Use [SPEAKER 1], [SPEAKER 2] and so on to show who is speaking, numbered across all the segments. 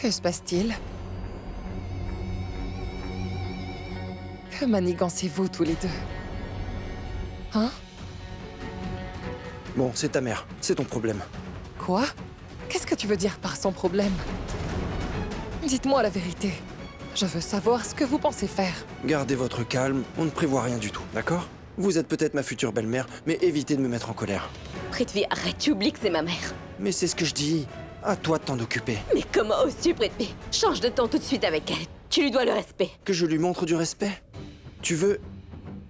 [SPEAKER 1] Que se passe-t-il? Que manigancez-vous tous les deux? Hein?
[SPEAKER 2] Bon, c'est ta mère. C'est ton problème.
[SPEAKER 1] Quoi? Qu'est-ce que tu veux dire par son problème? Dites-moi la vérité. Je veux savoir ce que vous pensez faire.
[SPEAKER 2] Gardez votre calme, on ne prévoit rien du tout, d'accord? Vous êtes peut-être ma future belle-mère, mais évitez de me mettre en colère.
[SPEAKER 3] Prithvi, arrête, tu oublies que c'est ma mère.
[SPEAKER 2] Mais c'est ce que je dis. À toi de t'en occuper.
[SPEAKER 3] Mais comment oses-tu, Prithvi? Change de ton tout de suite avec elle. Tu lui dois le respect.
[SPEAKER 2] Que je lui montre du respect? Tu veux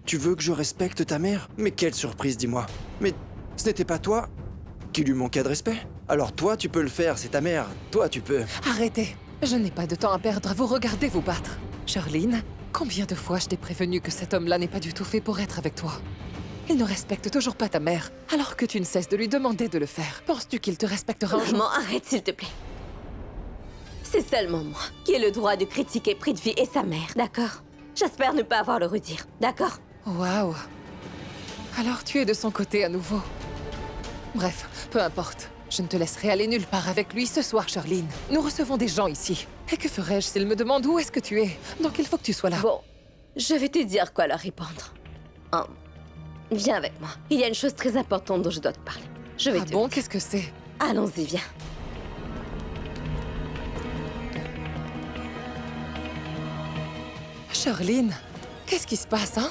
[SPEAKER 2] que je respecte ta mère? Mais quelle surprise, dis-moi. Mais ce n'était pas toi qui lui manquait de respect? Alors toi, tu peux le faire, c'est ta mère. Toi, tu peux.
[SPEAKER 1] Arrêtez. Je n'ai pas de temps à perdre à vous regarder vous battre. Charline, combien de fois je t'ai prévenu que cet homme-là n'est pas du tout fait pour être avec toi? Il ne respecte toujours pas ta mère, alors que tu ne cesses de lui demander de le faire. Penses-tu qu'il te respectera un jour?
[SPEAKER 3] Maman, arrête, s'il te plaît. C'est seulement moi qui ai le droit de critiquer Prithvi et sa mère, d'accord? J'espère ne pas avoir le redire, d'accord?
[SPEAKER 1] Waouh. Alors tu es de son côté à nouveau. Bref, peu importe. Je ne te laisserai aller nulle part avec lui ce soir, Charline. Nous recevons des gens ici. Et que ferais-je s'ils me demandent où est-ce que tu es? Donc il faut que tu sois là.
[SPEAKER 3] Bon, je vais te dire quoi leur répondre. Viens avec moi. Il y a une chose très importante dont je dois te parler. Je vais
[SPEAKER 1] Ah
[SPEAKER 3] te...
[SPEAKER 1] bon, qu'est-ce que c'est?
[SPEAKER 3] Allons-y, viens.
[SPEAKER 1] Charline, qu'est-ce qui se passe, hein?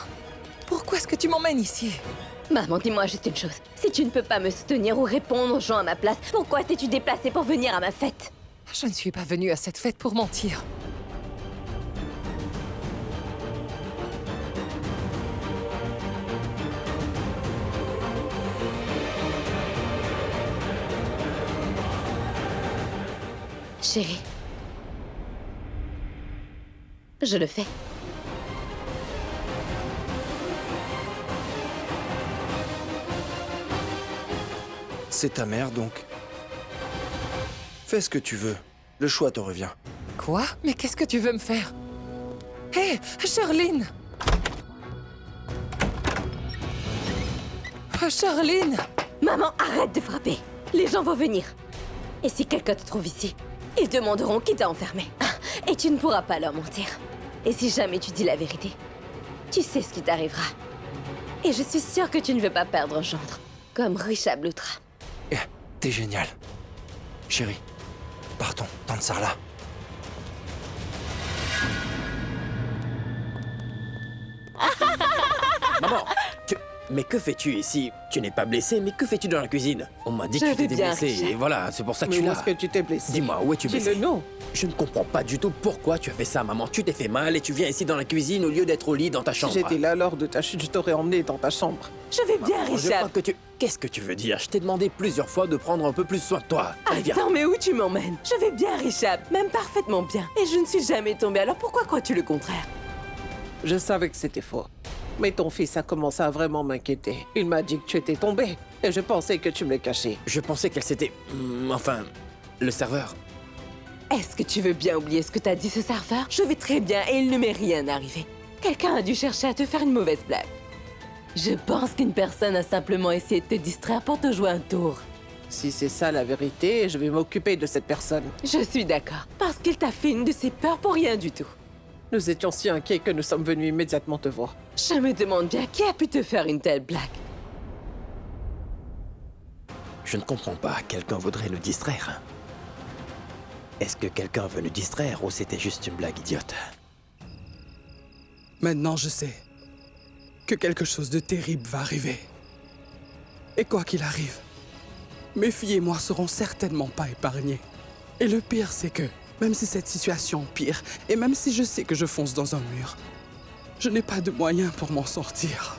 [SPEAKER 1] Pourquoi est-ce que tu m'emmènes ici?
[SPEAKER 3] Maman, dis-moi juste une chose. Si tu ne peux pas me soutenir ou répondre aux gens à ma place, pourquoi t'es-tu déplacée pour venir à ma fête?
[SPEAKER 1] Je ne suis pas venue à cette fête pour mentir.
[SPEAKER 3] Chérie. Je le fais.
[SPEAKER 2] C'est ta mère, donc. Fais ce que tu veux. Le choix te revient.
[SPEAKER 1] Quoi? Mais qu'est-ce que tu veux me faire? Hé, Charline! Charline!
[SPEAKER 3] Maman, arrête de frapper. Les gens vont venir. Et si quelqu'un te trouve ici, ils demanderont qui t'a enfermé. Et tu ne pourras pas leur mentir. Et si jamais tu dis la vérité, tu sais ce qui t'arrivera. Et je suis sûre que tu ne veux pas perdre un gendre, comme Rishabh Lutra.
[SPEAKER 2] Eh, t'es génial. Chérie, partons, tante Sarla.
[SPEAKER 4] Maman, mais que fais-tu ici? Tu n'es pas blessée, mais que fais-tu dans la cuisine? On m'a dit que
[SPEAKER 3] Je
[SPEAKER 4] tu
[SPEAKER 3] vais
[SPEAKER 4] t'étais
[SPEAKER 3] bien,
[SPEAKER 4] blessée,
[SPEAKER 3] Richard.
[SPEAKER 4] et voilà, c'est pour ça que
[SPEAKER 5] Mais
[SPEAKER 4] je suis
[SPEAKER 5] où
[SPEAKER 4] là.
[SPEAKER 5] est-ce que tu t'es blessé?
[SPEAKER 4] Dis-moi, où es-tu blessée?
[SPEAKER 5] Dis-le non.
[SPEAKER 4] Je ne comprends pas du tout pourquoi tu as fait ça, maman. Tu t'es fait mal et tu viens ici dans la cuisine au lieu d'être au lit dans ta
[SPEAKER 5] Si
[SPEAKER 4] chambre.
[SPEAKER 5] j'étais là lors de ta chute, je t'aurais emmené dans ta chambre.
[SPEAKER 3] Je vais bien,
[SPEAKER 4] Maman, je crois
[SPEAKER 3] Rishabh.
[SPEAKER 4] que tu... Qu'est-ce que tu veux dire? Je t'ai demandé plusieurs fois de prendre un peu plus soin de toi. Allez, viens.
[SPEAKER 3] Attends, mais où tu m'emmènes? Je vais bien, Rishabh. Même parfaitement bien. Et je ne suis jamais tombée, alors pourquoi crois-tu le contraire?
[SPEAKER 5] Je savais que c'était faux. Mais ton fils a commencé à vraiment m'inquiéter. Il m'a dit que tu étais tombé. Et je pensais que tu me l'as caché.
[SPEAKER 4] Je pensais qu'elle s'était... enfin... Le serveur.
[SPEAKER 3] Est-ce que tu veux bien oublier ce que t'as dit ce serveur? Je vais très bien et il ne m'est rien arrivé. Quelqu'un a dû chercher à te faire une mauvaise blague. Je pense qu'une personne a simplement essayé de te distraire pour te jouer un tour.
[SPEAKER 5] Si c'est ça la vérité, je vais m'occuper de cette personne.
[SPEAKER 3] Je suis d'accord, parce qu'il t'a fait une de ses peurs pour rien du tout.
[SPEAKER 5] Nous étions si inquiets que nous sommes venus immédiatement te voir.
[SPEAKER 3] Je me demande bien qui a pu te faire une telle blague.
[SPEAKER 4] Je ne comprends pas. Quelqu'un voudrait nous distraire. Est-ce que quelqu'un veut nous distraire ou c'était juste une blague idiote?
[SPEAKER 6] Maintenant, je sais que quelque chose de terrible va arriver. Et quoi qu'il arrive, mes filles et moi serons certainement pas épargnés. Et le pire, c'est que, même si cette situation empire, et même si je sais que je fonce dans un mur, je n'ai pas de moyens pour m'en sortir.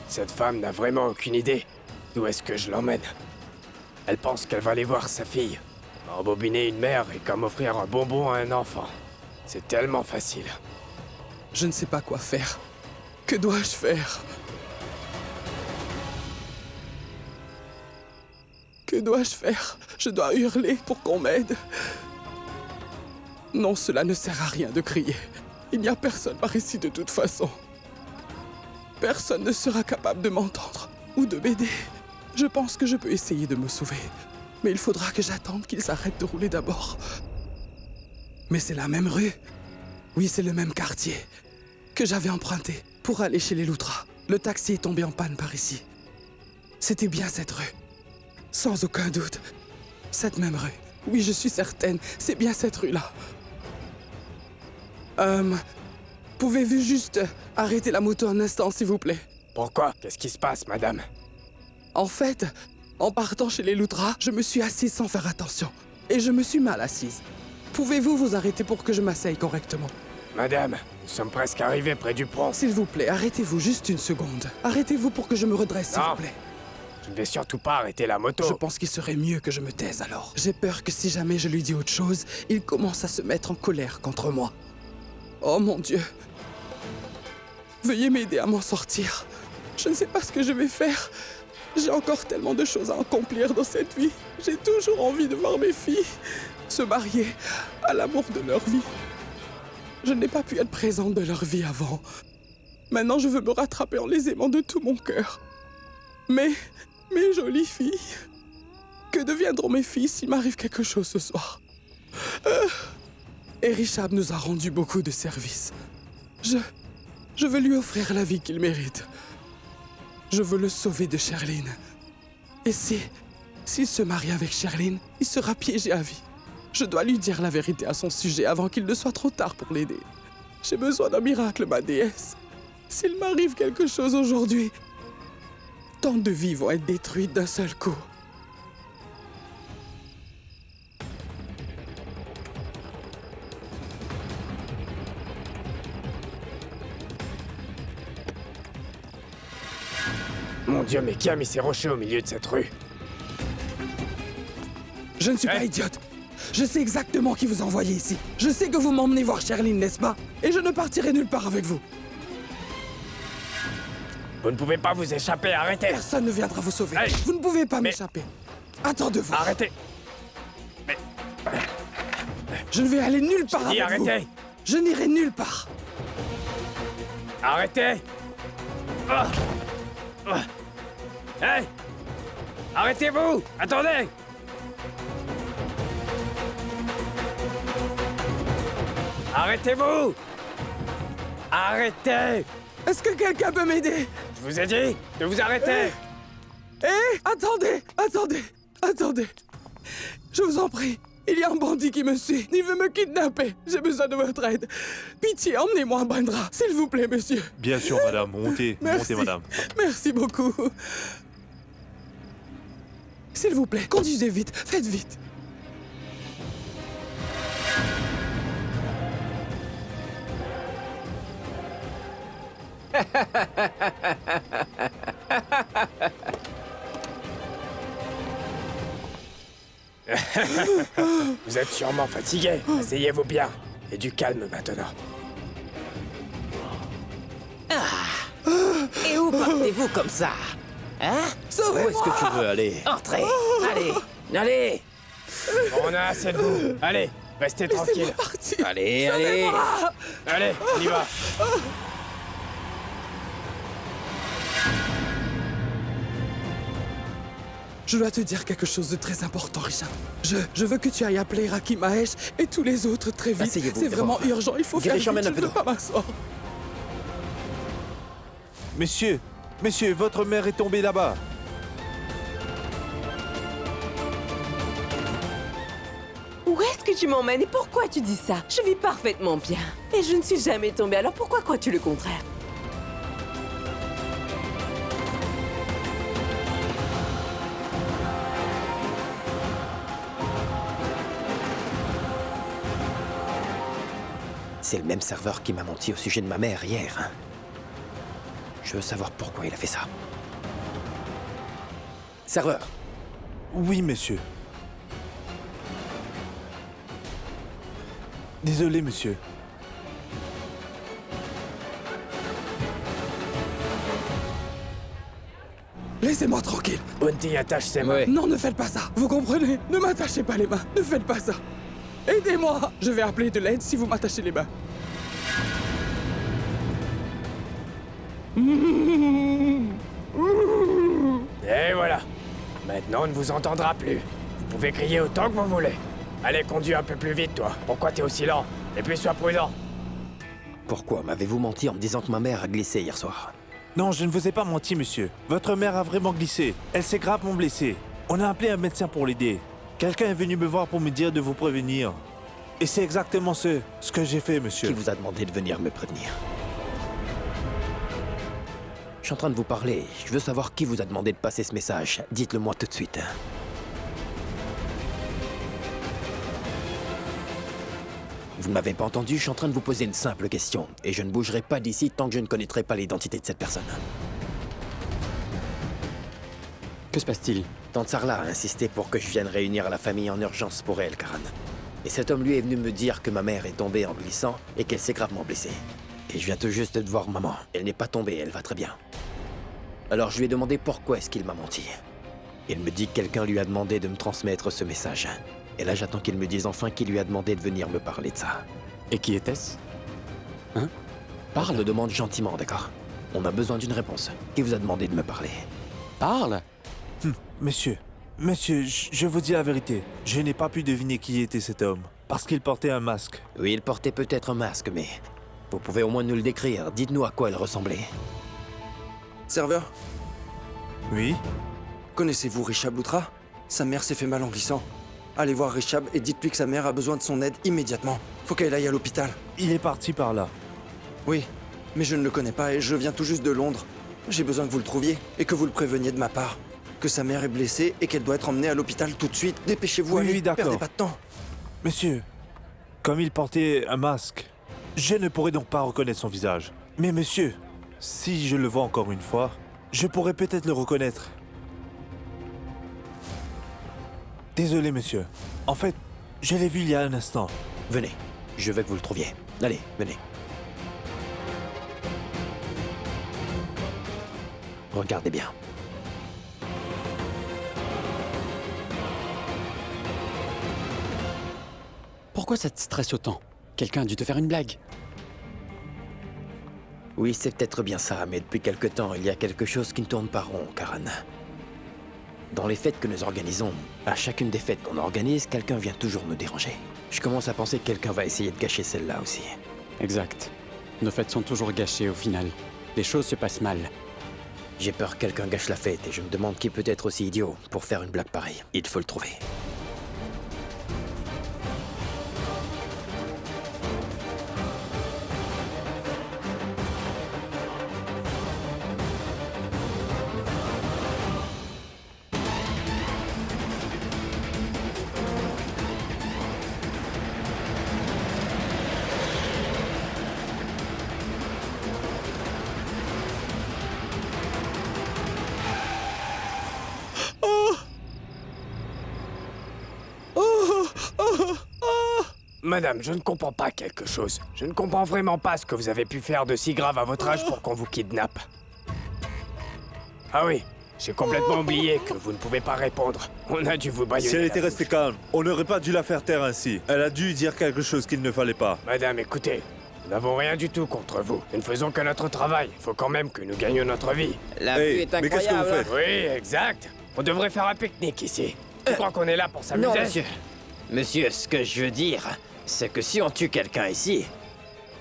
[SPEAKER 7] Cette femme n'a vraiment aucune idée d'où est-ce que je l'emmène. Elle pense qu'elle va aller voir sa fille, embobiner une mère et comme offrir un bonbon à un enfant. C'est tellement facile.
[SPEAKER 6] Je ne sais pas quoi faire. Que dois-je faire? Que dois-je faire? Je dois hurler pour qu'on m'aide. Non, cela ne sert à rien de crier. Il n'y a personne par ici de toute façon. Personne ne sera capable de m'entendre ou de m'aider. Je pense que je peux essayer de me sauver. Mais il faudra que j'attende qu'ils arrêtent de rouler d'abord. Mais c'est la même rue. Oui, c'est le même quartier que j'avais emprunté pour aller chez les Loutras. Le taxi est tombé en panne par ici. C'était bien cette rue. Sans aucun doute. Cette même rue. Oui, je suis certaine. C'est bien cette rue-là. Pouvez-vous juste arrêter la moto un instant, s'il vous plaît?
[SPEAKER 7] Pourquoi? Qu'est-ce qui se passe, madame?
[SPEAKER 6] En fait, en partant chez les Loutras, je me suis assise sans faire attention. Et je me suis mal assise. Pouvez-vous vous arrêter pour que je m'asseye correctement?
[SPEAKER 7] Madame, nous sommes presque arrivés près du pont.
[SPEAKER 6] S'il vous plaît, arrêtez-vous juste une seconde. Arrêtez-vous pour que je me redresse, s'il
[SPEAKER 7] Non.
[SPEAKER 6] vous plaît.
[SPEAKER 7] Je ne vais surtout pas arrêter la moto.
[SPEAKER 6] Je pense qu'il serait mieux que je me taise alors. J'ai peur que si jamais je lui dis autre chose, il commence à se mettre en colère contre moi. Oh mon Dieu. Veuillez m'aider à m'en sortir. Je ne sais pas ce que je vais faire. J'ai encore tellement de choses à accomplir dans cette vie. J'ai toujours envie de voir mes filles se marier à l'amour de leur vie. Je n'ai pas pu être présente de leur vie avant. Maintenant, je veux me rattraper en les aimant de tout mon cœur. Mais, mes jolies filles, que deviendront mes filles s'il m'arrive quelque chose ce soir? Erishab nous a rendu beaucoup de services. Je veux lui offrir la vie qu'il mérite. Je veux le sauver de Sherlyn. Et s'il se marie avec Sherlyn, il sera piégé à vie. Je dois lui dire la vérité à son sujet avant qu'il ne soit trop tard pour l'aider. J'ai besoin d'un miracle, ma déesse. S'il m'arrive quelque chose aujourd'hui, tant de vies vont être détruites d'un seul coup.
[SPEAKER 7] Mon Dieu, mais qui a mis ces rochers au milieu de cette rue?
[SPEAKER 6] Je ne suis pas
[SPEAKER 7] Hey.
[SPEAKER 6] idiote. Je sais exactement qui vous envoyez ici. Je sais que vous m'emmenez voir Sherlyn, n'est-ce pas? Et je ne partirai nulle part avec vous.
[SPEAKER 7] Vous ne pouvez pas vous échapper, arrêtez!
[SPEAKER 6] Personne ne viendra vous sauver.
[SPEAKER 7] Hey.
[SPEAKER 6] Vous ne pouvez pas
[SPEAKER 7] Mais-
[SPEAKER 6] m'échapper. Attendez voir.
[SPEAKER 7] Arrêtez!
[SPEAKER 6] Je ne vais aller nulle part
[SPEAKER 7] Dis
[SPEAKER 6] avec vous.
[SPEAKER 7] arrêtez!
[SPEAKER 6] Je n'irai nulle part.
[SPEAKER 7] Arrêtez! Ah. Ah. Hey! Arrêtez-vous! Attendez! Arrêtez-vous! Arrêtez!
[SPEAKER 6] Est-ce que quelqu'un peut m'aider?
[SPEAKER 7] Je vous ai dit de vous arrêter!
[SPEAKER 6] Attendez. Je vous en prie. Il y a un bandit qui me suit. Il veut me kidnapper. J'ai besoin de votre aide. Pitié, emmenez-moi à Bandra. S'il vous plaît, monsieur.
[SPEAKER 8] Bien sûr, madame. Montez,
[SPEAKER 6] Merci.
[SPEAKER 8] montez, madame.
[SPEAKER 6] Merci beaucoup. S'il vous plaît, conduisez vite. Faites vite.
[SPEAKER 7] Vous êtes sûrement fatigué. Asseyez-vous bien. Et du calme maintenant.
[SPEAKER 4] Et où partez-vous comme ça? Hein? Où
[SPEAKER 6] Sauvez-moi.
[SPEAKER 4] est-ce que tu veux aller? Entrez! Allez! Allez!
[SPEAKER 7] On a assez de vous. Allez, restez tranquille.
[SPEAKER 6] Laissez-moi partir.
[SPEAKER 4] Allez, allez!
[SPEAKER 7] Allez, on y va.
[SPEAKER 6] Je dois te dire quelque chose de très important, Richard. Je veux que tu ailles appeler Raki Mahesh et tous les autres très vite.
[SPEAKER 4] Asseyez-vous,
[SPEAKER 6] C'est vraiment
[SPEAKER 4] d'abord.
[SPEAKER 6] urgent, il faut faire
[SPEAKER 4] Girish,
[SPEAKER 6] vite,
[SPEAKER 4] emmène
[SPEAKER 6] je
[SPEAKER 4] un
[SPEAKER 6] ne
[SPEAKER 4] peu
[SPEAKER 6] peux
[SPEAKER 4] d'eau.
[SPEAKER 6] pas m'asseoir.
[SPEAKER 8] Monsieur, votre mère est tombée là-bas.
[SPEAKER 3] Où est-ce que tu m'emmènes et pourquoi tu dis ça? Je vis parfaitement bien. Et je ne suis jamais tombée, alors pourquoi crois-tu le contraire?
[SPEAKER 4] C'est le même serveur qui m'a menti au sujet de ma mère hier. Hein. Je veux savoir pourquoi il a fait ça. Serveur,
[SPEAKER 8] Oui, monsieur. Désolé, monsieur.
[SPEAKER 6] Laissez-moi tranquille.
[SPEAKER 7] Bounty attache ses mains.
[SPEAKER 6] Non, ne faites pas ça. Vous comprenez? Ne m'attachez pas les mains. Ne faites pas ça. Aidez-moi. Je vais appeler de l'aide si vous m'attachez les mains.
[SPEAKER 7] Et voilà. Maintenant, on ne vous entendra plus. Vous pouvez crier autant que vous voulez. Allez, conduis un peu plus vite, toi. Pourquoi t'es aussi lent? Et puis sois prudent.
[SPEAKER 4] Pourquoi m'avez-vous menti en me disant que ma mère a glissé hier soir?
[SPEAKER 8] Non, je ne vous ai pas menti, monsieur. Votre mère a vraiment glissé. Elle s'est gravement blessée. On a appelé un médecin pour l'aider. Quelqu'un est venu me voir pour me dire de vous prévenir. Et c'est exactement ce que j'ai fait, monsieur.
[SPEAKER 4] Qui vous a demandé de venir me prévenir? Je suis en train de vous parler. Je veux savoir qui vous a demandé de passer ce message. Dites-le moi tout de suite. Vous ne m'avez pas entendu, je suis en train de vous poser une simple question. Et je ne bougerai pas d'ici tant que je ne connaîtrai pas l'identité de cette personne.
[SPEAKER 9] Que se passe-t-il?
[SPEAKER 4] Tante Sarla a insisté pour que je vienne réunir la famille en urgence pour elle, Karan. Et cet homme, lui, est venu me dire que ma mère est tombée en glissant et qu'elle s'est gravement blessée. Et je viens tout juste de voir maman. Elle n'est pas tombée, elle va très bien. Alors je lui ai demandé pourquoi est-ce qu'il m'a menti. Il me dit que quelqu'un lui a demandé de me transmettre ce message. Et là, j'attends qu'il me dise enfin qui lui a demandé de venir me parler de ça.
[SPEAKER 9] Et qui était-ce? Hein?
[SPEAKER 4] Je
[SPEAKER 9] Parle.
[SPEAKER 4] le demande gentiment, d'accord? On a besoin d'une réponse. Qui vous a demandé de me parler?
[SPEAKER 9] Parle.
[SPEAKER 8] Monsieur, je vous dis la vérité. Je n'ai pas pu deviner qui était cet homme. Parce qu'il portait un masque.
[SPEAKER 4] Oui, il portait peut-être un masque, mais... Vous pouvez au moins nous le décrire. Dites-nous à quoi il ressemblait.
[SPEAKER 2] Serveur,
[SPEAKER 8] Oui?
[SPEAKER 2] connaissez-vous Richab Loutra? Sa mère s'est fait mal en glissant. Allez voir Richab et dites-lui que sa mère a besoin de son aide immédiatement. Faut qu'elle aille à l'hôpital.
[SPEAKER 8] Il est parti par là.
[SPEAKER 2] Oui, mais je ne le connais pas et je viens tout juste de Londres. J'ai besoin que vous le trouviez et que vous le préveniez de ma part. Que sa mère est blessée et qu'elle doit être emmenée à l'hôpital tout de suite. Dépêchez-vous,
[SPEAKER 8] Oui,
[SPEAKER 2] allez,
[SPEAKER 8] oui, d'accord.
[SPEAKER 2] perdez pas de temps.
[SPEAKER 8] Monsieur, comme il portait un masque, je ne pourrais donc pas reconnaître son visage. Mais monsieur, si je le vois encore une fois, je pourrais peut-être le reconnaître. Désolé, monsieur. En fait, je l'ai vu il y a un instant.
[SPEAKER 4] Venez, je veux que vous le trouviez. Allez, venez. Regardez bien.
[SPEAKER 9] Pourquoi ça te stresse autant? Quelqu'un a dû te faire une blague.
[SPEAKER 4] Oui, c'est peut-être bien ça, mais depuis quelque temps, il y a quelque chose qui ne tourne pas rond, Karan. Dans les fêtes que nous organisons, à chacune des fêtes qu'on organise, quelqu'un vient toujours nous déranger. Je commence à penser que quelqu'un va essayer de gâcher celle-là aussi.
[SPEAKER 9] Exact. Nos fêtes sont toujours gâchées au final. Les choses se passent mal.
[SPEAKER 4] J'ai peur que quelqu'un gâche la fête et je me demande qui peut être aussi idiot pour faire une blague pareille. Il faut le trouver.
[SPEAKER 7] Madame, je ne comprends pas quelque chose. Je ne comprends vraiment pas ce que vous avez pu faire de si grave à votre âge pour qu'on vous kidnappe. Ah oui, j'ai complètement oublié que vous ne pouvez pas répondre. On a dû vous baïonner.
[SPEAKER 8] Si elle
[SPEAKER 7] la
[SPEAKER 8] était restée
[SPEAKER 7] bouche.
[SPEAKER 8] calme, on n'aurait pas dû la faire taire ainsi. Elle a dû dire quelque chose qu'il ne fallait pas.
[SPEAKER 7] Madame, écoutez, nous n'avons rien du tout contre vous. Nous ne faisons que notre travail. Il faut quand même que nous gagnions notre vie.
[SPEAKER 4] La
[SPEAKER 8] Hey, mais qu'est-ce que vous faites?
[SPEAKER 7] Oui, exact. On devrait faire un pique-nique ici. Tu crois qu'on est là pour s'amuser?
[SPEAKER 4] Non, monsieur. Monsieur, ce que je veux dire, c'est que si on tue quelqu'un ici,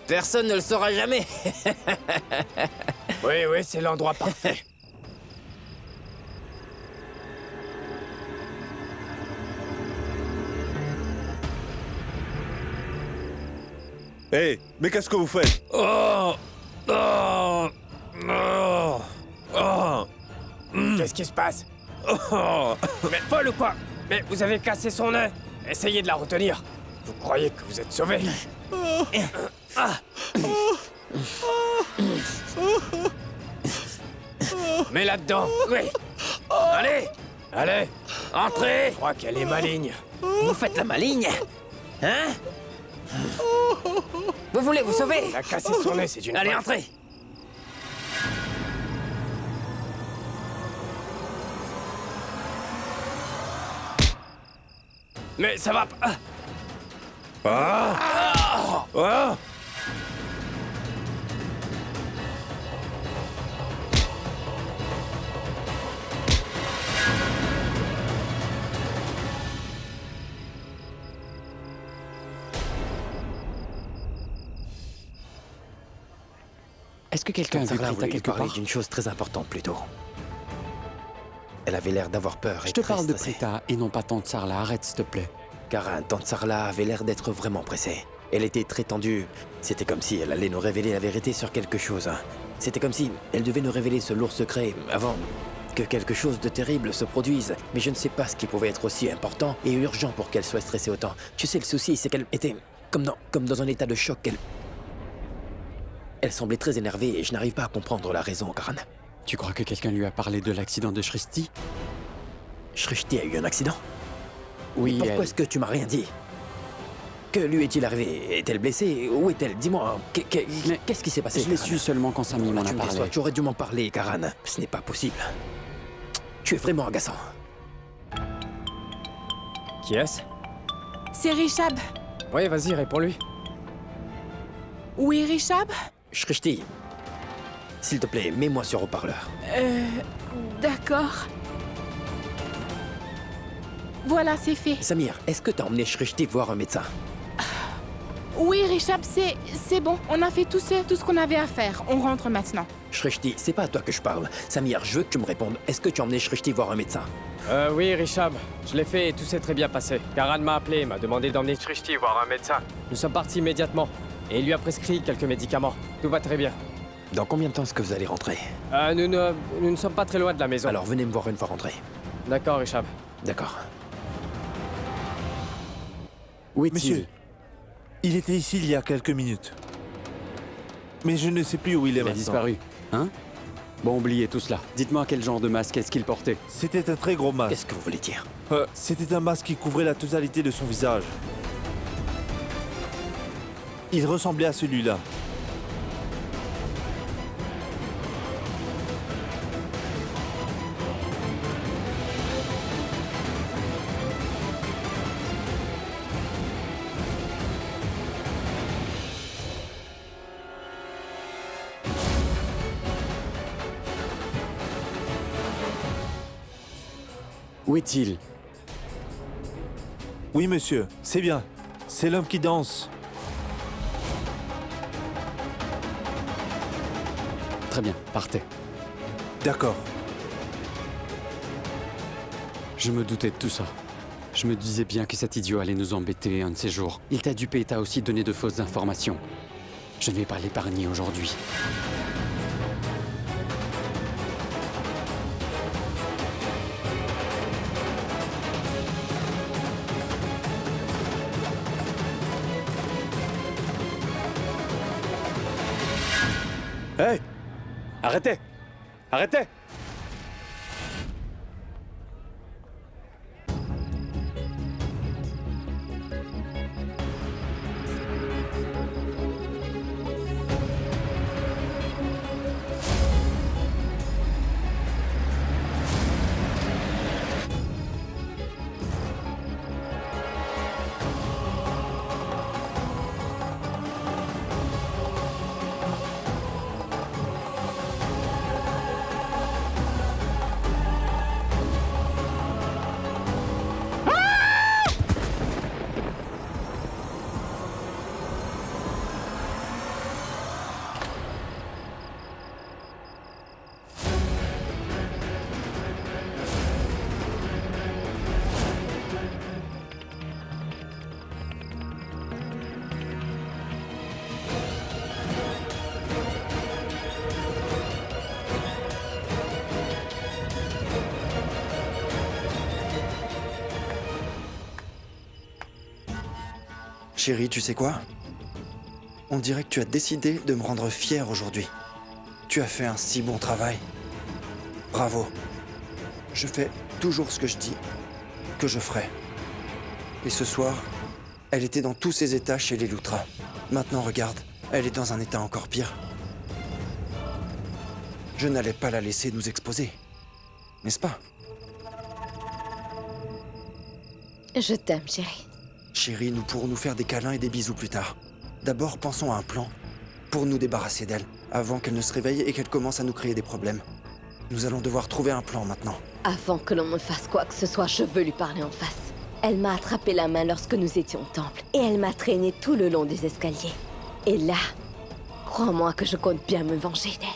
[SPEAKER 4] personne ne le saura jamais.
[SPEAKER 7] Oui, oui, c'est l'endroit parfait.
[SPEAKER 8] Hé, mais qu'est-ce que vous faites? Oh! Oh! Oh! Oh!
[SPEAKER 7] Qu'est-ce qui se passe?
[SPEAKER 8] Oh!
[SPEAKER 7] Mais folle ou quoi? Mais vous avez cassé son œil. Essayez de la retenir. Vous croyez que vous êtes sauvé? Ah. Mets là-dedans. Oui. Allez. Allez.
[SPEAKER 4] Entrez!
[SPEAKER 7] Je crois qu'elle est maligne.
[SPEAKER 4] Vous faites la maligne? Hein? Vous voulez vous sauver?
[SPEAKER 7] Elle a cassé son nez, c'est une
[SPEAKER 4] Allez,
[SPEAKER 7] folle.
[SPEAKER 4] entrez!
[SPEAKER 7] Mais ça va pas.
[SPEAKER 8] Ah! Ah!
[SPEAKER 9] Est-ce que quelqu'un a vu
[SPEAKER 4] Sarla
[SPEAKER 9] Prita
[SPEAKER 4] voulait lui
[SPEAKER 9] quelque
[SPEAKER 4] parler
[SPEAKER 9] part?
[SPEAKER 4] d'une chose très importante plus tôt. Elle avait l'air d'avoir peur et
[SPEAKER 9] Je te
[SPEAKER 4] très
[SPEAKER 9] parle de
[SPEAKER 4] stressée.
[SPEAKER 9] Prita et non pas Tante Sarla, arrête s'il te plaît.
[SPEAKER 4] Karan, tante Sarla avait l'air d'être vraiment pressée. Elle était très tendue. C'était comme si elle allait nous révéler la vérité sur quelque chose. C'était comme si elle devait nous révéler ce lourd secret avant que quelque chose de terrible se produise. Mais je ne sais pas ce qui pouvait être aussi important et urgent pour qu'elle soit stressée autant. Tu sais, le souci, c'est qu'elle était comme dans un état de choc. Elle semblait très énervée et je n'arrive pas à comprendre la raison, Karan.
[SPEAKER 9] Tu crois que quelqu'un lui a parlé de l'accident de Shrishti?
[SPEAKER 4] Shrishti a eu un accident?
[SPEAKER 9] Oui,
[SPEAKER 4] Pourquoi est-ce que tu m'as rien dit? Que lui est-il arrivé? Est-elle blessée? Où est-elle? Dis-moi, qu'est-ce qui s'est passé?
[SPEAKER 9] Je l'ai
[SPEAKER 4] Karan?
[SPEAKER 9] su seulement quand Sami m'en a
[SPEAKER 4] Tu me
[SPEAKER 9] parlé.
[SPEAKER 4] déçois, tu aurais dû m'en parler, Karan. Ce n'est pas possible. Tu es vraiment agaçant.
[SPEAKER 7] Qui est-ce?
[SPEAKER 10] C'est Rishab.
[SPEAKER 7] Oui, vas-y, réponds-lui.
[SPEAKER 10] Oui, Rishab?
[SPEAKER 4] Shrishti, s'il te plaît, mets-moi sur haut-parleur.
[SPEAKER 10] D'accord. Voilà, c'est fait.
[SPEAKER 4] Samir, est-ce que t'as emmené Shrishti voir un médecin?
[SPEAKER 10] Oui, Rishab, c'est bon. On a fait tout ce qu'on avait à faire. On rentre maintenant.
[SPEAKER 4] Shrishti, c'est pas à toi que je parle. Samir, je veux que tu me répondes. Est-ce que tu as emmené Shrishti voir un médecin?
[SPEAKER 7] Oui, Rishab. Je l'ai fait et tout s'est très bien passé. Karan m'a appelé, m'a demandé d'emmener Shrishti voir un médecin. Nous sommes partis immédiatement. Et il lui a prescrit quelques médicaments. Tout va très bien.
[SPEAKER 4] Dans combien de temps est-ce que vous allez rentrer?
[SPEAKER 7] Nous ne sommes pas très loin de la maison.
[SPEAKER 4] Alors venez me voir une fois rentré.
[SPEAKER 7] D'accord, Rishab.
[SPEAKER 4] D'accord.
[SPEAKER 9] Où est-il?
[SPEAKER 8] Monsieur, il était ici il y a quelques minutes. Mais je ne sais plus où il est
[SPEAKER 9] Il a
[SPEAKER 8] maintenant.
[SPEAKER 9] disparu, hein? Bon, oubliez tout cela. Dites-moi quel genre de masque est-ce qu'il portait?
[SPEAKER 8] C'était un très gros masque.
[SPEAKER 4] Qu'est-ce que vous voulez dire?
[SPEAKER 8] C'était un masque qui couvrait la totalité de son visage. Il ressemblait à celui-là.
[SPEAKER 9] Où est-il?
[SPEAKER 8] Oui, monsieur, c'est bien. C'est l'homme qui danse.
[SPEAKER 9] Très bien, partez.
[SPEAKER 8] D'accord.
[SPEAKER 9] Je me doutais de tout ça. Je me disais bien que cet idiot allait nous embêter un de ces jours. Il t'a dupé et t'a aussi donné de fausses informations. Je ne vais pas l'épargner aujourd'hui.
[SPEAKER 11] Hey! Arrêtez! Arrêtez!
[SPEAKER 2] Chérie, tu sais quoi? On dirait que tu as décidé de me rendre fier aujourd'hui. Tu as fait un si bon travail. Bravo. Je fais toujours ce que je dis que je ferai. Et ce soir, elle était dans tous ses états chez les Loutra. Maintenant, regarde, elle est dans un état encore pire. Je n'allais pas la laisser nous exposer. N'est-ce pas?
[SPEAKER 3] Je t'aime, chérie.
[SPEAKER 2] Chérie, nous pourrons nous faire des câlins et des bisous plus tard. D'abord, pensons à un plan pour nous débarrasser d'elle, avant qu'elle ne se réveille et qu'elle commence à nous créer des problèmes. Nous allons devoir trouver un plan maintenant.
[SPEAKER 3] Avant que l'on me fasse quoi que ce soit, je veux lui parler en face. Elle m'a attrapé la main lorsque nous étions au temple, et elle m'a traîné tout le long des escaliers. Et là, Crois-moi que je compte bien me venger d'elle.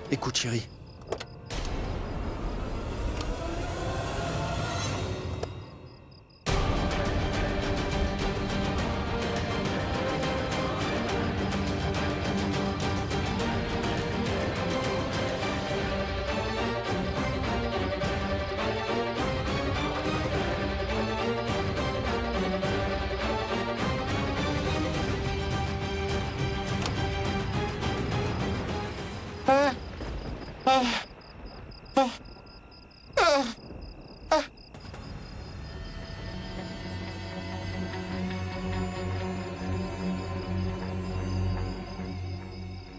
[SPEAKER 2] Écoute, chérie.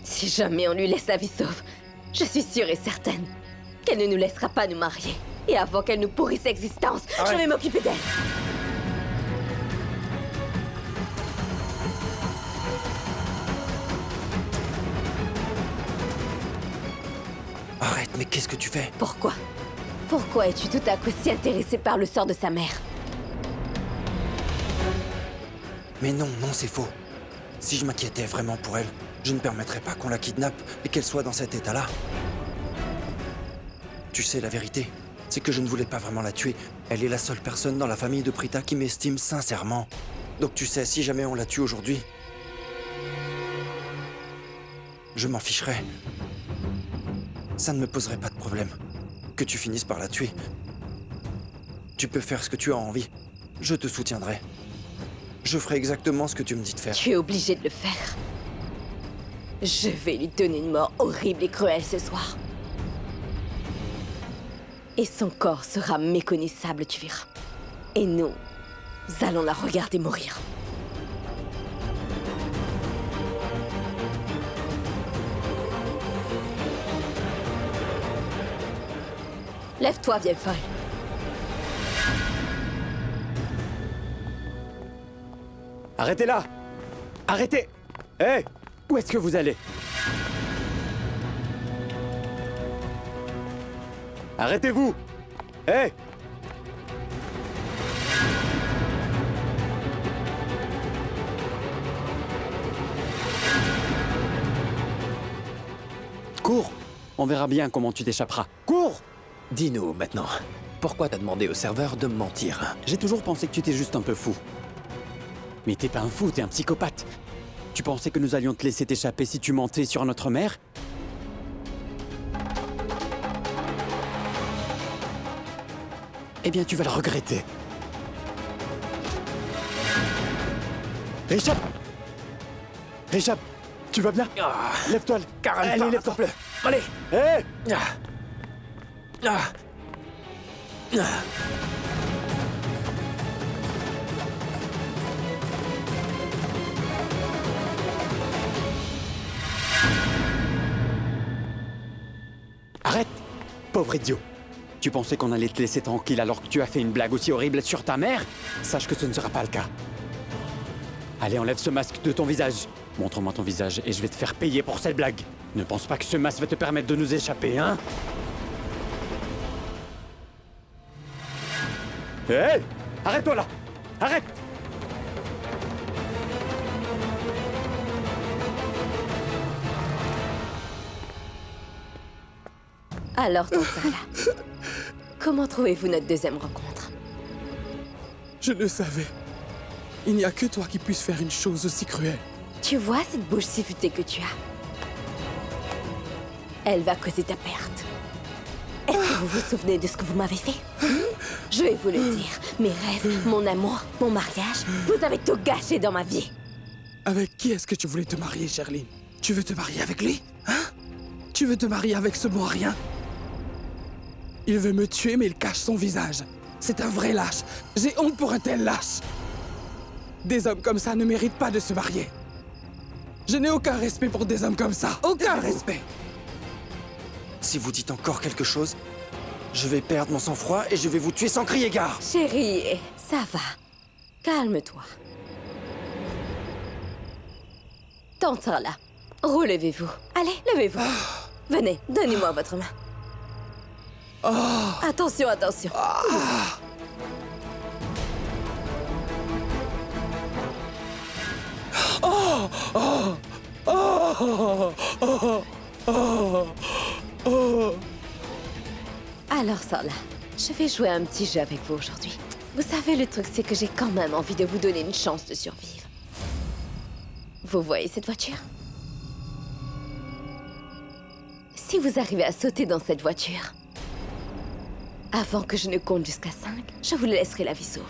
[SPEAKER 3] Si jamais on lui laisse la vie sauve, je suis sûre et certaine qu'elle ne nous laissera pas nous marier. Et avant qu'elle nous pourrisse l'existence, je vais m'occuper d'elle.
[SPEAKER 2] Arrête, mais qu'est-ce que tu fais?
[SPEAKER 3] Pourquoi? Pourquoi es-tu tout à coup si intéressé par le sort de sa mère?
[SPEAKER 2] Mais non, non, c'est faux. Si je m'inquiétais vraiment pour elle, je ne permettrais pas qu'on la kidnappe et qu'elle soit dans cet état-là. Tu sais, la vérité, c'est que je ne voulais pas vraiment la tuer. Elle est la seule personne dans la famille de Prita qui m'estime sincèrement. Donc tu sais, si jamais on la tue aujourd'hui, je m'en ficherais. Ça ne me poserait pas de problème. Que tu finisses par la tuer. Tu peux faire ce que tu as envie. Je te soutiendrai. Je ferai exactement ce que tu me dis de faire.
[SPEAKER 3] Tu es obligé de le faire. Je vais lui donner une mort horrible et cruelle ce soir. Et son corps sera méconnaissable, tu verras. Et nous allons la regarder mourir. Lève-toi, vieille folle.
[SPEAKER 11] Arrêtez là! Arrêtez! Hé! Où est-ce que vous allez? Arrêtez-vous! Hé!
[SPEAKER 9] Cours! On verra bien comment tu t'échapperas.
[SPEAKER 11] Cours!
[SPEAKER 4] Dis-nous maintenant, pourquoi t'as demandé au serveur de me mentir?
[SPEAKER 9] J'ai toujours pensé que tu étais juste un peu fou. Mais t'es pas un fou, t'es un psychopathe. Tu pensais que nous allions te laisser t'échapper si tu mentais sur notre mère? Eh bien, tu vas le regretter.
[SPEAKER 11] Richard! Richard, tu vas bien? Lève-toi! Allez, lève-toi!
[SPEAKER 7] Allez.
[SPEAKER 11] Hé!
[SPEAKER 9] Arrête! Pauvre idiot! Tu pensais qu'on allait te laisser tranquille alors que tu as fait une blague aussi horrible sur ta mère? Sache que ce ne sera pas le cas. Allez, enlève ce masque de ton visage. Montre-moi ton visage et je vais te faire payer pour cette blague. Ne pense pas que ce masque va te permettre de nous échapper, hein?
[SPEAKER 11] Hé! Arrête-toi là! Arrête!
[SPEAKER 3] Alors, Tonsala, comment trouvez-vous notre deuxième rencontre?
[SPEAKER 6] Je le savais. Il n'y a que toi qui puisse faire une chose aussi cruelle.
[SPEAKER 3] Tu vois cette bouche si futée que tu as? Elle va causer ta perte. Est-ce que vous vous souvenez de ce que vous m'avez fait? Je vais vous le dire. Mes rêves, mon amour, mon mariage, vous avez tout gâché dans ma vie.
[SPEAKER 6] Avec qui est-ce que tu voulais te marier, Sherline? Tu veux te marier avec lui? Hein? Tu veux te marier avec ce bon rien? Il veut me tuer, mais il cache son visage. C'est un vrai lâche. J'ai honte pour un tel lâche. Des hommes comme ça ne méritent pas de se marier. Je n'ai aucun respect pour des hommes comme ça. Aucun respect.
[SPEAKER 2] Si vous dites encore quelque chose, je vais perdre mon sang-froid et je vais vous tuer sans crier gare.
[SPEAKER 3] Chérie, ça va. Calme-toi. Tonsala, relevez-vous. Allez, levez-vous. Venez, donnez-moi votre main. Attention, attention. Alors, Sorla, je vais jouer un petit jeu avec vous aujourd'hui. Vous savez, le truc, c'est que j'ai quand même envie de vous donner une chance de survivre. Vous voyez cette voiture? Si vous arrivez à sauter dans cette voiture, avant que je ne compte jusqu'à 5, je vous laisserai la vie sauve.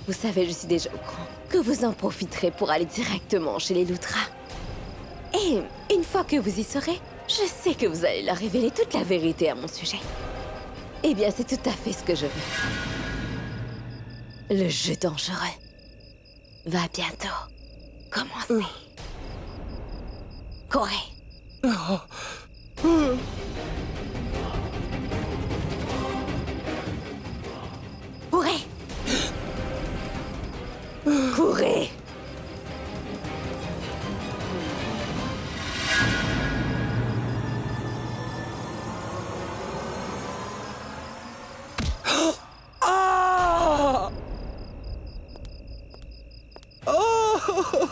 [SPEAKER 3] Vous savez, je suis déjà au courant que vous en profiterez pour aller directement chez les Loutras. Et une fois que vous y serez, je sais que vous allez leur révéler toute la vérité à mon sujet. Eh bien, c'est tout à fait ce que je veux. Le jeu dangereux va bientôt commencer. Courez. Courez. Courez.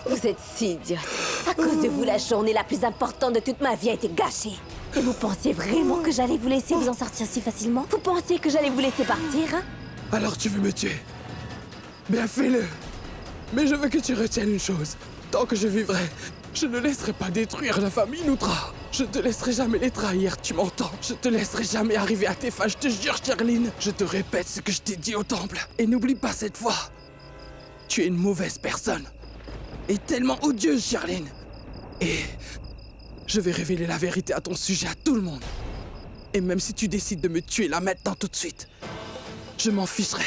[SPEAKER 3] Vous êtes si idiote. À cause de vous, la journée la plus importante de toute ma vie a été gâchée. Et vous pensiez vraiment que j'allais vous laisser vous en sortir si facilement? Vous pensiez que j'allais vous laisser partir, hein?
[SPEAKER 6] Alors tu veux me tuer? Bien fais-le. Mais je veux que tu retiennes une chose. Tant que je vivrai, je ne laisserai pas détruire la famille Loutra. Je te laisserai jamais les trahir, tu m'entends? Je te laisserai jamais arriver à tes fins, je te jure, Charline. Je te répète ce que je t'ai dit au temple. Et n'oublie pas cette fois. Tu es une mauvaise personne. Et tellement odieuse, Charline. Et je vais révéler la vérité à ton sujet à tout le monde. Et même si tu décides de me tuer là maintenant tout de suite, je m'en ficherai.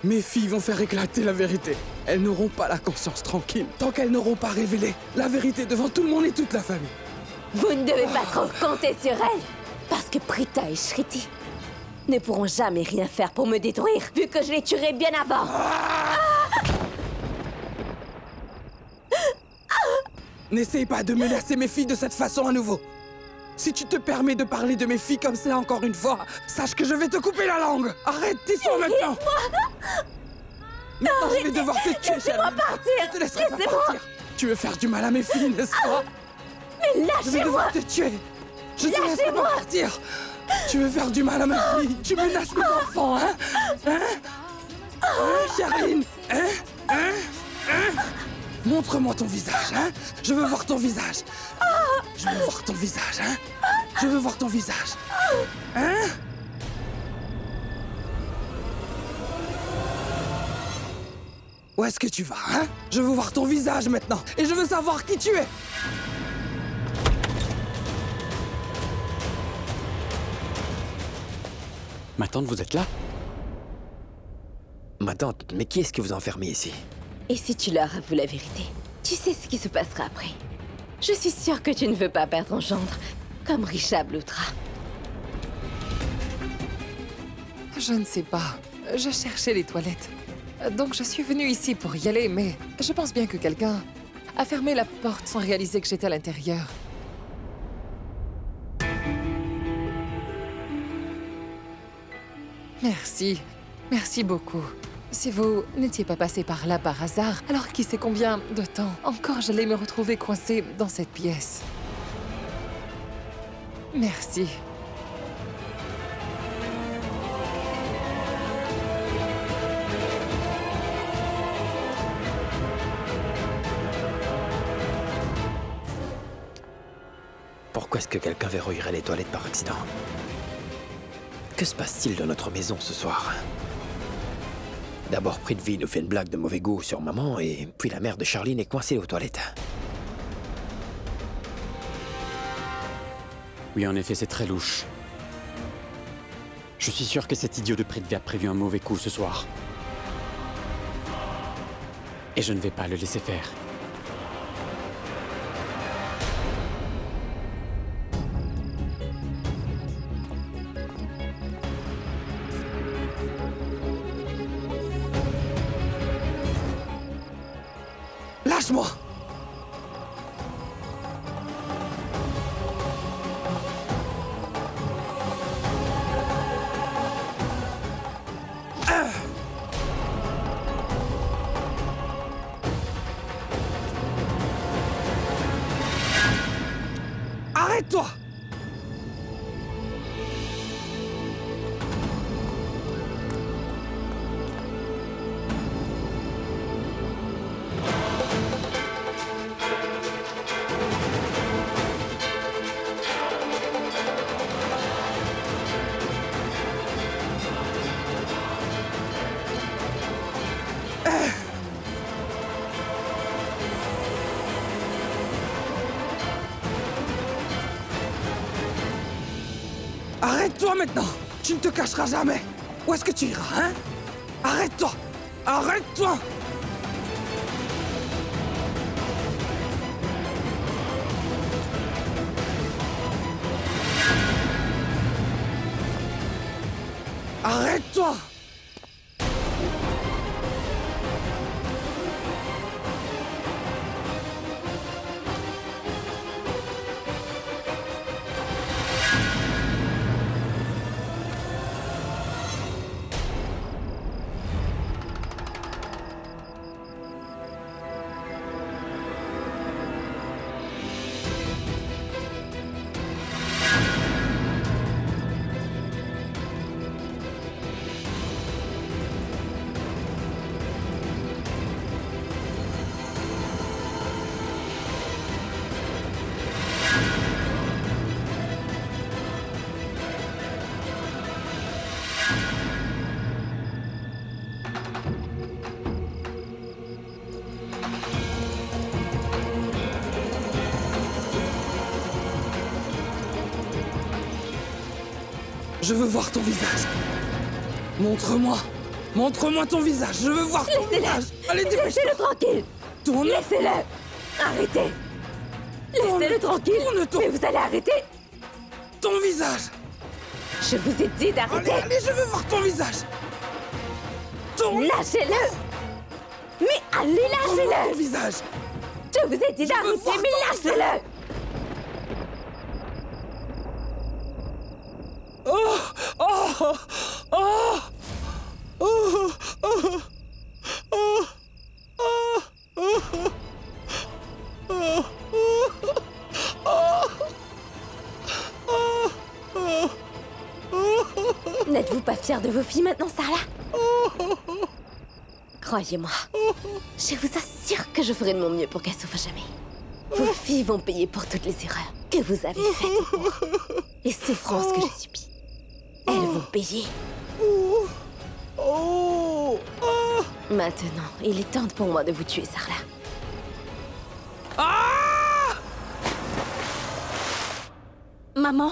[SPEAKER 6] Mes filles vont faire éclater la vérité. Elles n'auront pas la conscience tranquille tant qu'elles n'auront pas révélé la vérité devant tout le monde et toute la famille.
[SPEAKER 3] Vous ne devez pas trop compter sur elles. Parce que Prita et Shriti ne pourront jamais rien faire pour me détruire, vu que je les tuerai bien avant.
[SPEAKER 6] N'essaye pas de menacer mes filles de cette façon à nouveau. Si tu te permets de parler de mes filles comme ça encore une fois, sache que je vais te couper la langue. Arrête tes sons maintenant. Maintenant, je vais devoir te tuer,
[SPEAKER 3] Laissez-moi partir.
[SPEAKER 6] Je te laisserai pas partir. Tu veux faire du mal à mes filles, n'est-ce pas?
[SPEAKER 3] Mais
[SPEAKER 6] Je vais devoir
[SPEAKER 3] lâchez-moi.
[SPEAKER 6] te tuer. Je te laisserai pas partir. Tu veux faire du mal à mes filles. Tu menaces mes enfants, hein? Charline? Montre-moi ton visage, hein? Je veux voir ton visage. Je veux voir ton visage, hein? Je veux voir ton visage. Hein? Où est-ce que tu vas, hein? Je veux voir ton visage maintenant. Et je veux savoir qui tu es.
[SPEAKER 9] Ma tante, vous êtes là?
[SPEAKER 4] Ma tante, mais qui est-ce que vous enfermez ici?
[SPEAKER 3] Et si tu leur avoues la vérité, tu sais ce qui se passera après. Je suis sûre que tu ne veux pas perdre ton gendre, comme Rishab Loutra.
[SPEAKER 1] Je ne sais pas. Je cherchais les toilettes. Donc je suis venue ici pour y aller, mais je pense bien que quelqu'un a fermé la porte sans réaliser que j'étais à l'intérieur. Merci. Merci beaucoup. Si vous n'étiez pas passé par là par hasard, alors qui sait combien de temps encore j'allais me retrouver coincée dans cette pièce. Merci.
[SPEAKER 4] Pourquoi est-ce que quelqu'un verrouillerait les toilettes par accident? Que se passe-t-il dans notre maison ce soir? D'abord, Prithvi nous fait une blague de mauvais goût sur maman, et puis la mère de Charline est coincée aux toilettes.
[SPEAKER 9] Oui, en effet, c'est très louche. Je suis sûr que cet idiot de Prithvi a prévu un mauvais coup ce soir. Et je ne vais pas le laisser faire.
[SPEAKER 6] Lâche-moi! Arrête-toi! Arrête-toi maintenant! Tu ne te cacheras jamais! Où est-ce que tu iras, hein? Arrête-toi! Arrête-toi! Arrête-toi! Je veux voir ton visage. Montre-moi. Montre-moi ton visage. Je veux voir ton visage. Allez, dépêche-toi.
[SPEAKER 3] Laissez-le tranquille.
[SPEAKER 6] Tourne.
[SPEAKER 3] Laissez-le. Arrêtez. Laissez-le tranquille.
[SPEAKER 6] Tourne-toi.
[SPEAKER 3] Mais vous allez arrêter.
[SPEAKER 6] Ton visage.
[SPEAKER 3] Je vous ai dit d'arrêter.
[SPEAKER 6] Allez, allez, je veux voir ton visage.
[SPEAKER 3] Lâchez-le. Mais allez, lâchez-le.
[SPEAKER 6] Ton visage.
[SPEAKER 3] Je vous ai dit d'arrêter, mais lâchez-le.
[SPEAKER 6] Oh, oh, oh, oh, oh, oh,
[SPEAKER 3] N'êtes-vous pas fière de vos filles maintenant, Sarla? Croyez-moi, je vous assure que je ferai de mon mieux pour qu'elles souffrent jamais. Vos filles vont payer pour toutes les erreurs que vous avez faites, les souffrances que j'ai subies. Elles vont payer. Maintenant, il est temps pour moi de vous tuer, Sarla. Maman?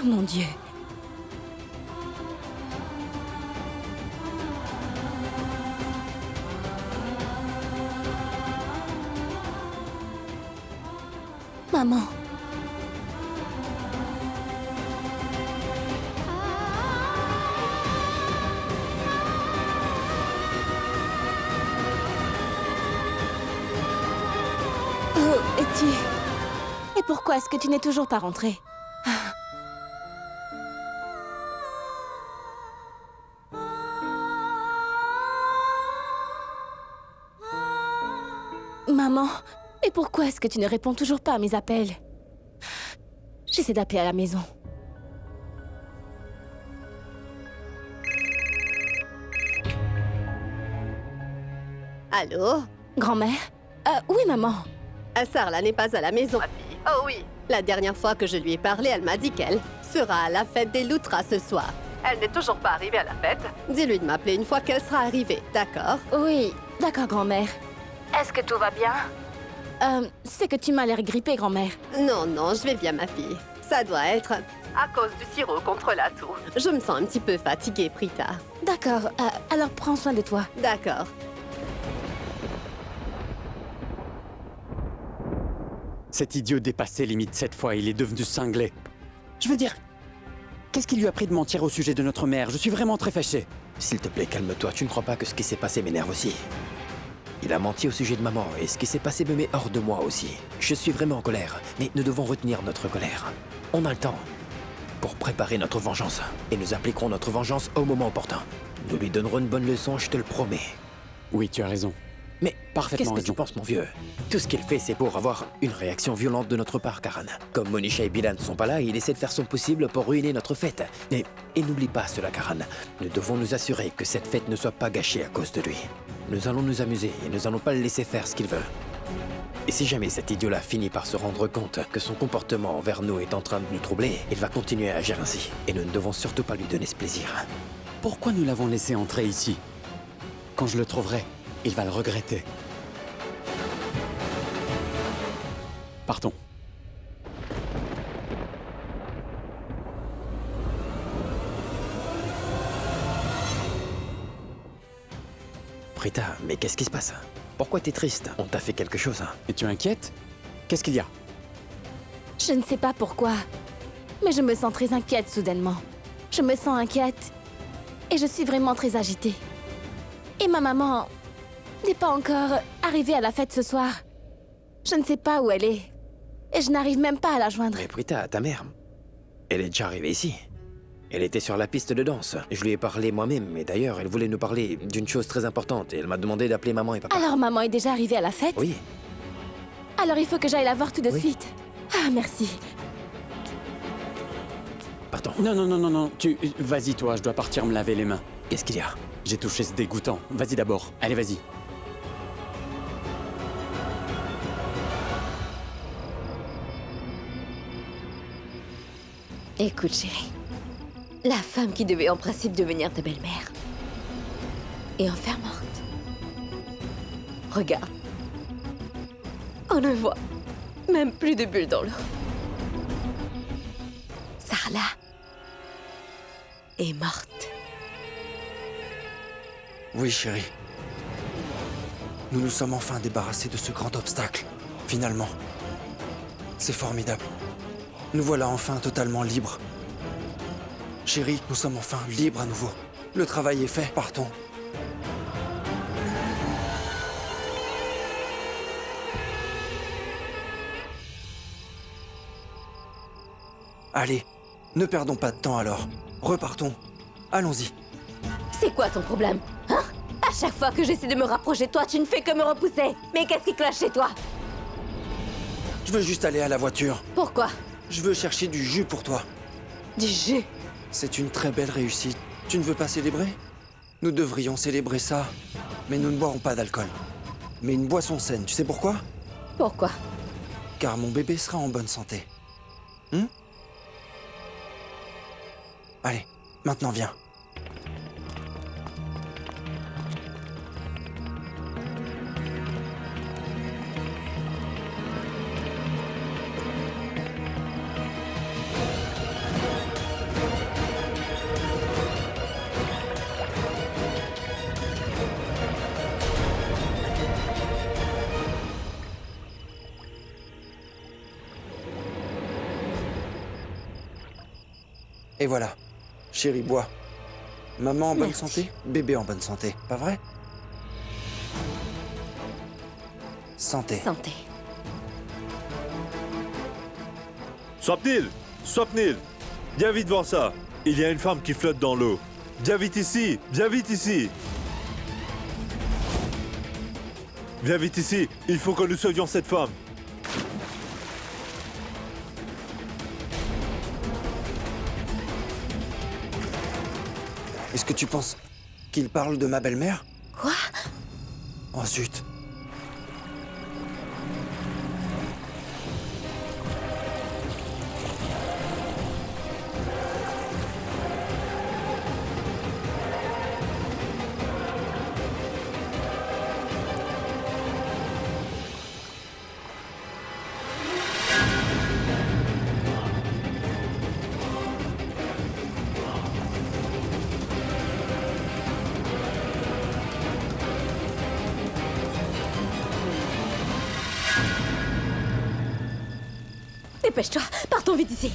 [SPEAKER 3] Mon Dieu. Maman. Oh, et Et pourquoi est-ce que tu n'es toujours pas rentrée? Maman, et pourquoi est-ce que tu ne réponds toujours pas à mes appels? J'essaie d'appeler à la maison.
[SPEAKER 12] Allô?
[SPEAKER 3] Grand-mère? Oui, maman.
[SPEAKER 12] Sarla n'est pas à la maison, ma fille. Oh oui. La dernière fois que je lui ai parlé, elle m'a dit qu'elle sera à la fête des Loutras ce soir. Elle n'est toujours pas arrivée à la fête. Dis-lui de m'appeler une fois qu'elle sera arrivée, d'accord?
[SPEAKER 3] Oui, d'accord, grand-mère.
[SPEAKER 13] Est-ce que tout va bien?
[SPEAKER 3] C'est que tu m'as l'air grippée, grand-mère.
[SPEAKER 12] Non, non, je vais bien, ma fille. Ça doit être à cause du sirop contre la toux. Je me sens un petit peu fatiguée, Prita.
[SPEAKER 3] D'accord, alors prends soin de toi.
[SPEAKER 12] D'accord.
[SPEAKER 9] Cet idiot dépasse ses limites cette fois, il est devenu cinglé. Je veux dire, qu'est-ce qui lui a pris de mentir au sujet de notre mère? Je suis vraiment très fâché.
[SPEAKER 4] S'il te plaît, calme-toi. Tu ne crois pas que ce qui s'est passé m'énerve aussi? Il a menti au sujet de maman, et ce qui s'est passé me met hors de moi aussi. Je suis vraiment en colère, mais nous devons retenir notre colère. On a le temps pour préparer notre vengeance, et nous appliquerons notre vengeance au moment opportun. Nous lui donnerons une bonne leçon, je te le promets.
[SPEAKER 9] Oui, tu as raison.
[SPEAKER 4] Mais
[SPEAKER 9] Parfaitement
[SPEAKER 4] qu'est-ce que
[SPEAKER 9] raison.
[SPEAKER 4] tu penses, mon vieux? Tout ce qu'il fait, c'est pour avoir une réaction violente de notre part, Karan. Comme Monisha et Bila ne sont pas là, il essaie de faire son possible pour ruiner notre fête. Et n'oublie pas cela, Karan. Nous devons nous assurer que cette fête ne soit pas gâchée à cause de lui. Nous allons nous amuser et nous allons pas le laisser faire ce qu'il veut. Et si jamais cet idiot-là finit par se rendre compte que son comportement envers nous est en train de nous troubler, il va continuer à agir ainsi. Et nous ne devons surtout pas lui donner ce plaisir.
[SPEAKER 9] Pourquoi nous l'avons laissé entrer ici? Quand je le trouverai, il va le regretter. Partons.
[SPEAKER 4] Prita, mais qu'est-ce qui se passe? Pourquoi t'es triste? On t'a fait quelque chose?
[SPEAKER 9] Es-tu inquiète? Qu'est-ce qu'il y a?
[SPEAKER 3] Je ne sais pas pourquoi, mais je me sens très inquiète soudainement. Je me sens inquiète et je suis vraiment très agitée. Et ma maman n'est pas encore arrivée à la fête ce soir. Je ne sais pas où elle est et je n'arrive même pas à la joindre.
[SPEAKER 4] Mais Prita, ta mère, elle est déjà arrivée ici. Elle était sur la piste de danse. Je lui ai parlé moi-même, et d'ailleurs, elle voulait nous parler d'une chose très importante, et elle m'a demandé d'appeler maman et papa.
[SPEAKER 3] Alors maman est déjà arrivée à la fête?
[SPEAKER 4] Oui.
[SPEAKER 3] Alors il faut que j'aille la voir tout de
[SPEAKER 4] Oui.
[SPEAKER 3] suite. Ah, merci.
[SPEAKER 4] Pardon.
[SPEAKER 9] Non, non, non, non, non. Vas-y, toi, je dois partir me laver les mains.
[SPEAKER 4] Qu'est-ce qu'il y a?
[SPEAKER 9] J'ai touché ce dégoûtant. Vas-y d'abord. Allez, vas-y.
[SPEAKER 3] Écoute, chérie. La femme qui devait en principe devenir ta belle-mère est enfin morte. Regarde. On ne voit même plus de bulles dans l'eau. Sarla est morte.
[SPEAKER 2] Oui, chérie. Nous nous sommes enfin débarrassés de ce grand obstacle. Finalement. C'est formidable. Nous voilà enfin totalement libres. Chérie, nous sommes enfin libres à nouveau. Le travail est fait, partons. Allez, ne perdons pas de temps alors. Repartons. Allons-y.
[SPEAKER 3] C'est quoi ton problème? Hein? À chaque fois que j'essaie de me rapprocher de toi, tu ne fais que me repousser. Mais qu'est-ce qui cloche chez toi?
[SPEAKER 2] Je veux juste aller à la voiture.
[SPEAKER 3] Pourquoi?
[SPEAKER 2] Je veux chercher du jus pour toi.
[SPEAKER 3] Du jus?
[SPEAKER 2] C'est une très belle réussite. Tu ne veux pas célébrer? Nous devrions célébrer ça. Mais nous ne boirons pas d'alcool. Mais une boisson saine, tu sais pourquoi?
[SPEAKER 3] Pourquoi?
[SPEAKER 2] Car mon bébé sera en bonne santé. Allez, maintenant viens. Et voilà. Chérie, bois. Maman en bonne
[SPEAKER 3] Merci.
[SPEAKER 2] santé, bébé en bonne santé, pas vrai? Santé.
[SPEAKER 3] Santé.
[SPEAKER 8] Swapnil! Swapnil! Viens vite voir ça. Il y a une femme qui flotte dans l'eau. Viens vite ici! Viens vite ici! Viens vite ici! Il faut que nous sauvions cette femme.
[SPEAKER 2] Est-ce que tu penses qu'il parle de ma belle-mère?
[SPEAKER 3] Quoi?
[SPEAKER 2] Oh zut.
[SPEAKER 3] Dépêche-toi, partons vite d'ici.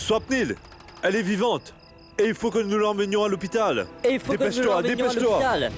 [SPEAKER 8] Swapnil, elle est vivante. Et il faut que nous l'emmenions à l'hôpital.
[SPEAKER 14] Et il faut que nous
[SPEAKER 8] Dépêche-toi,
[SPEAKER 14] l'emmenions à
[SPEAKER 8] dépêche-toi.
[SPEAKER 14] l'hôpital.